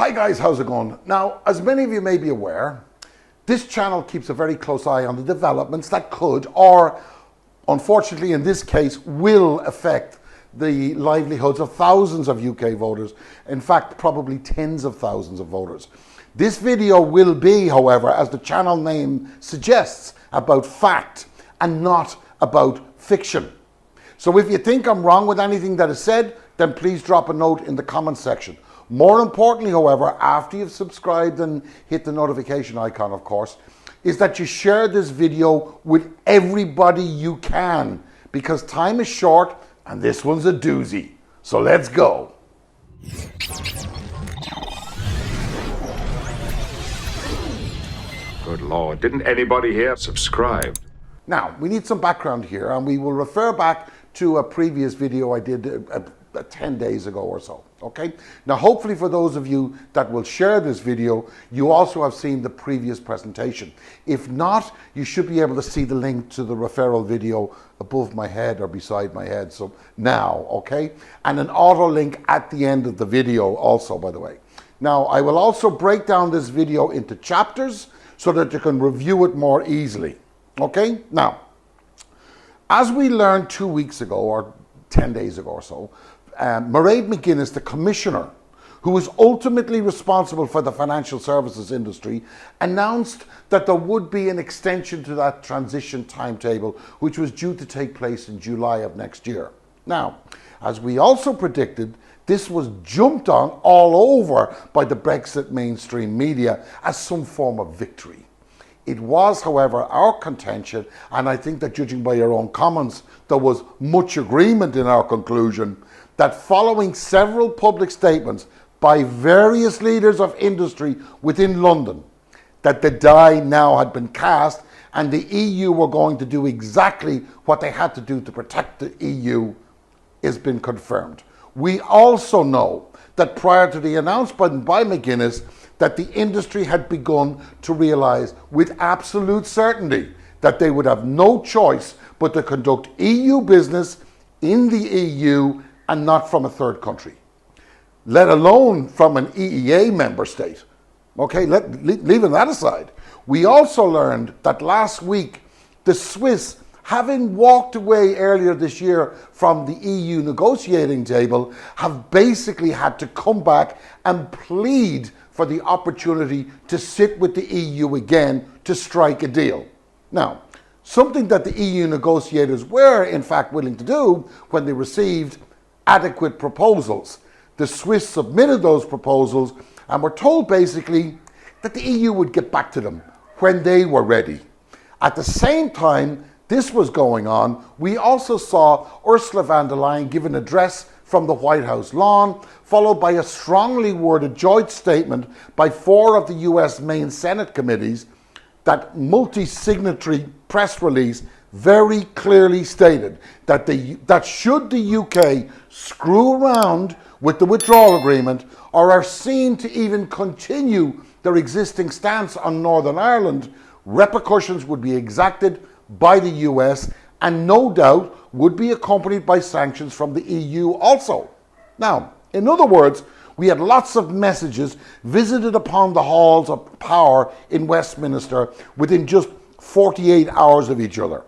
Hi guys, how's it going? Now, as many of you may be aware, this channel keeps a very close eye on the developments that could, or unfortunately in this case, will affect the livelihoods of thousands of UK voters. In fact, probably tens of thousands of voters. This video will be, however, as the channel name suggests, about fact and not about fiction. So if you think I'm wrong with anything that is said, then please drop a note in the comment section. More importantly, however, after you've subscribed and hit the notification icon, of course, is that you share this video with everybody you can, because time is short and this one's a doozy. So let's go. Good Lord, didn't anybody here subscribe? Now, we need some background here, and we will refer back to a previous video I did 10 days ago or so, okay? Now, hopefully for those of you that will share this video, you also have seen the previous presentation. If not, you should be able to see the link to the referral video above my head or beside my head, so now, okay? And an auto link at the end of the video also, by the way. Now, I will also break down this video into chapters so that you can review it more easily, okay? Now, as we learned 2 weeks ago, or 10 days ago or so, Maireid McGuinness, the commissioner, who is ultimately responsible for the financial services industry, announced that there would be an extension to that transition timetable, which was due to take place in July of next year. Now, as we also predicted, this was jumped on all over by the Brexit mainstream media as some form of victory. It was, however, our contention, and I think that judging by your own comments, there was much agreement in our conclusion, that following several public statements by various leaders of industry within London, that the die now had been cast and the EU were going to do exactly what they had to do to protect the EU, has been confirmed. We also know that prior to the announcement by McGuinness, that the industry had begun to realise with absolute certainty that they would have no choice but to conduct EU business in the EU and not from a third country, let alone from an EEA member state. Okay, leaving that aside, we also learned that last week the Swiss, having walked away earlier this year from the EU negotiating table, have basically had to come back and plead for the opportunity to sit with the EU again to strike a deal. Now, something that the EU negotiators were in fact willing to do when they received adequate proposals. The Swiss submitted those proposals and were told basically that the EU would get back to them when they were ready. At the same time this was going on, we also saw Ursula von der Leyen give an address from the White House lawn, followed by a strongly worded joint statement by 4 of the US main Senate committees. That multi-signatory press release very clearly stated that should the UK screw around with the withdrawal agreement or are seen to even continue their existing stance on Northern Ireland, repercussions would be exacted by the US and no doubt would be accompanied by sanctions from the EU also. Now, in other words, we had lots of messages visited upon the halls of power in Westminster within just 48 hours of each other.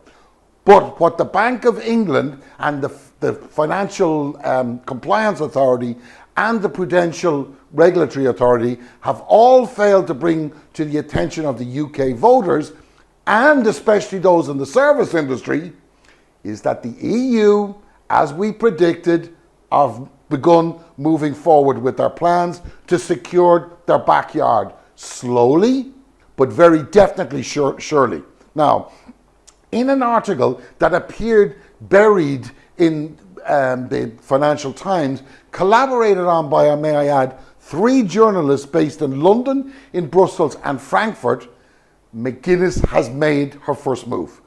But what the Bank of England and the Financial Compliance Authority and the Prudential Regulatory Authority have all failed to bring to the attention of the UK voters, and especially those in the service industry, is that the EU, as we predicted, have begun moving forward with their plans to secure their backyard, slowly but very definitely surely. Now, in an article that appeared buried in the Financial Times, collaborated on by, may I add, 3 journalists based in London, in Brussels and Frankfurt, McGuinness has made her first move.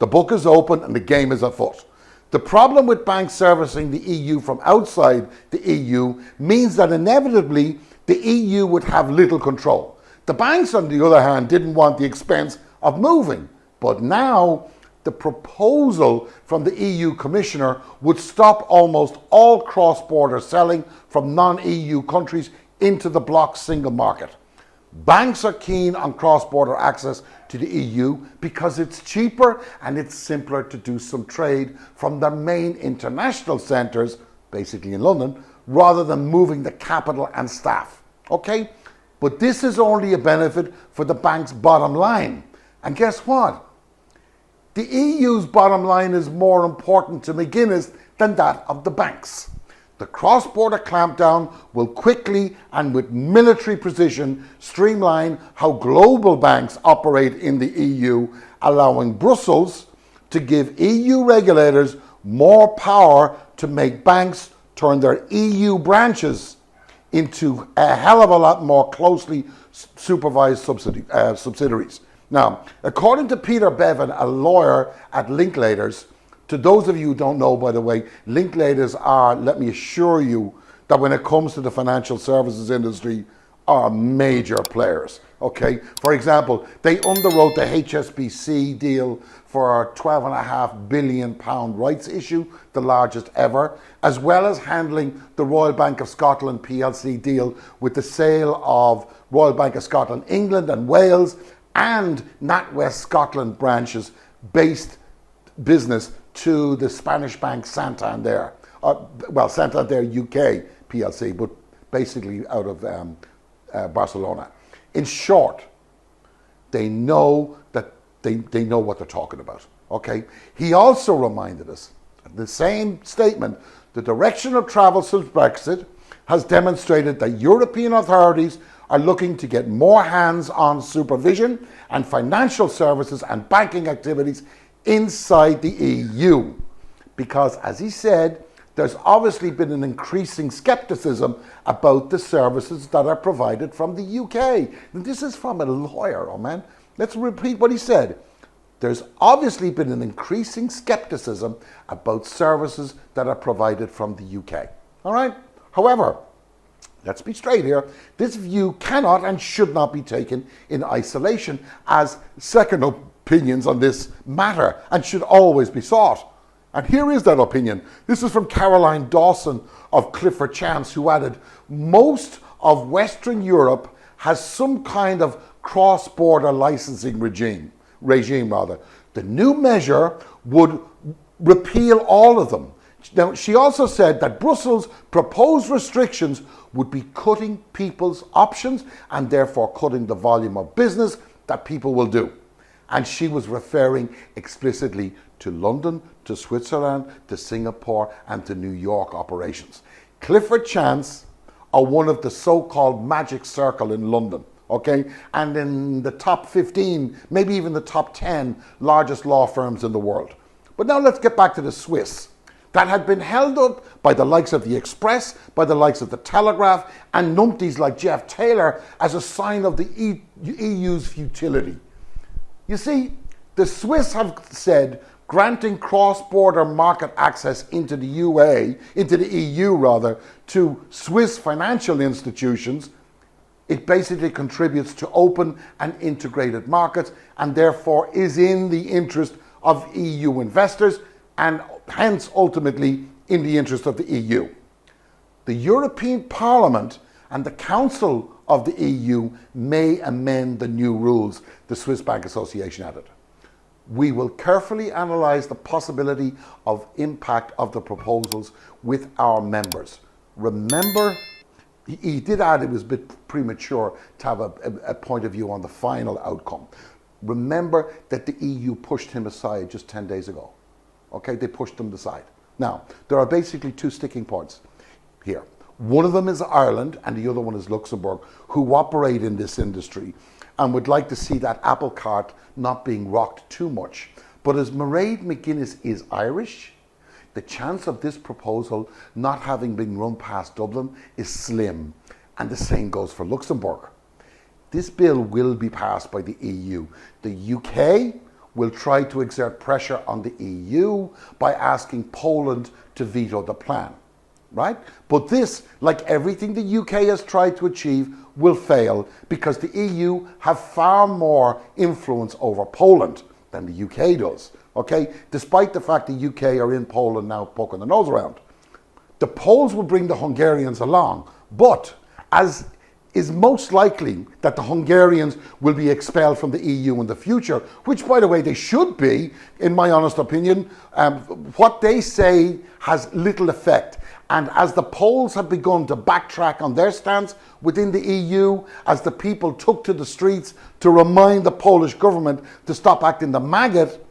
The book is open and the game is afoot. The problem with banks servicing the EU from outside the EU means that inevitably the EU would have little control. The banks, on the other hand, didn't want the expense of moving, but now the proposal from the EU Commissioner would stop almost all cross-border selling from non-EU countries into the bloc's single market. Banks are keen on cross-border access to the EU because it's cheaper and it's simpler to do some trade from their main international centres, basically in London, rather than moving the capital and staff. Okay? But this is only a benefit for the bank's bottom line. And guess what? The EU's bottom line is more important to McGuinness than that of the banks. The cross-border clampdown will quickly and with military precision streamline how global banks operate in the EU, allowing Brussels to give EU regulators more power to make banks turn their EU branches into a hell of a lot more closely supervised subsidiaries. Now, according to Peter Bevan, a lawyer at Linklaters, to those of you who don't know, by the way, Linklaters are, let me assure you, that when it comes to the financial services industry, are major players, okay? For example, they underwrote the HSBC deal for a £12.5 billion rights issue, the largest ever, as well as handling the Royal Bank of Scotland PLC deal with the sale of Royal Bank of Scotland England and Wales and NatWest Scotland branches based business to the Spanish bank Santander, Santander UK PLC, but basically out of Barcelona. In short, they know that they know what they're talking about. Okay. He also reminded us, the same statement, the direction of travel since Brexit has demonstrated that European authorities are looking to get more hands-on supervision and financial services and banking activities inside the EU. Because, as he said, there's obviously been an increasing skepticism about the services that are provided from the UK. And this is from a lawyer, oh man. Let's repeat what he said. There's obviously been an increasing skepticism about services that are provided from the UK. All right? However, let's be straight here. This view cannot and should not be taken in isolation as second opinions on this matter and should always be sought. And here is that opinion. This is from Caroline Dawson of Clifford Chance, who added, most of Western Europe has some kind of cross-border licensing regime. The new measure would repeal all of them. Now, she also said that Brussels' proposed restrictions would be cutting people's options and therefore cutting the volume of business that people will do. And she was referring explicitly to London, to Switzerland, to Singapore, and to New York operations. Clifford Chance are one of the so-called magic circle in London, okay? And in the top 15, maybe even the top 10 largest law firms in the world. But now let's get back to the Swiss. That had been held up by the likes of the Express, by the likes of the Telegraph, and numpties like Jeff Taylor as a sign of the EU's futility. You see, the Swiss have said granting cross-border market access into the EU, to Swiss financial institutions, it basically contributes to open and integrated markets and therefore is in the interest of EU investors and hence ultimately in the interest of the EU. The European Parliament and the Council of the EU may amend the new rules, the Swiss Bank Association added. We will carefully analyse the possibility of impact of the proposals with our members. Remember, he did add it was a bit premature to have a point of view on the final outcome. Remember that the EU pushed him aside just 10 days ago. Okay, they pushed him aside. Now, there are basically two sticking points here. One of them is Ireland and the other one is Luxembourg, who operate in this industry and would like to see that apple cart not being rocked too much. But as Maireid McGuinness is Irish, the chance of this proposal not having been run past Dublin is slim, and the same goes for Luxembourg. This bill will be passed by the EU. The UK will try to exert pressure on the EU by asking Poland to veto the plan, right? But this, like everything the UK has tried to achieve, will fail because the EU have far more influence over Poland than the UK does, okay? Despite the fact the UK are in Poland now poking their nose around. The Poles will bring the Hungarians along, but as is most likely that the Hungarians will be expelled from the EU in the future, which, by the way, they should be, in my honest opinion. What they say has little effect. And as the Poles have begun to backtrack on their stance within the EU, as the people took to the streets to remind the Polish government to stop acting the maggot,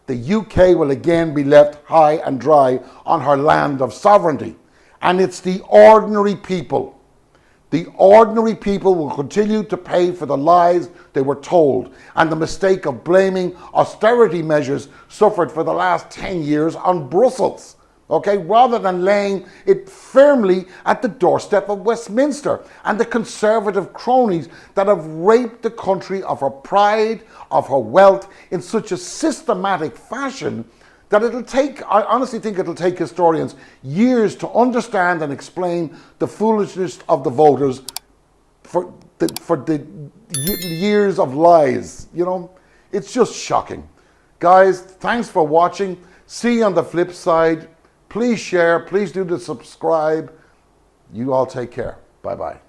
the UK will again be left high and dry on her land of sovereignty. And it's the ordinary people. The ordinary people will continue to pay for the lies they were told and the mistake of blaming austerity measures suffered for the last 10 years on Brussels. Okay, rather than laying it firmly at the doorstep of Westminster and the conservative cronies that have raped the country of her pride, of her wealth in such a systematic fashion that I honestly think it'll take historians years to understand and explain the foolishness of the voters for the years of lies. You know, it's just shocking. Guys, thanks for watching. See you on the flip side. Please share, please do subscribe. You all take care. Bye-bye.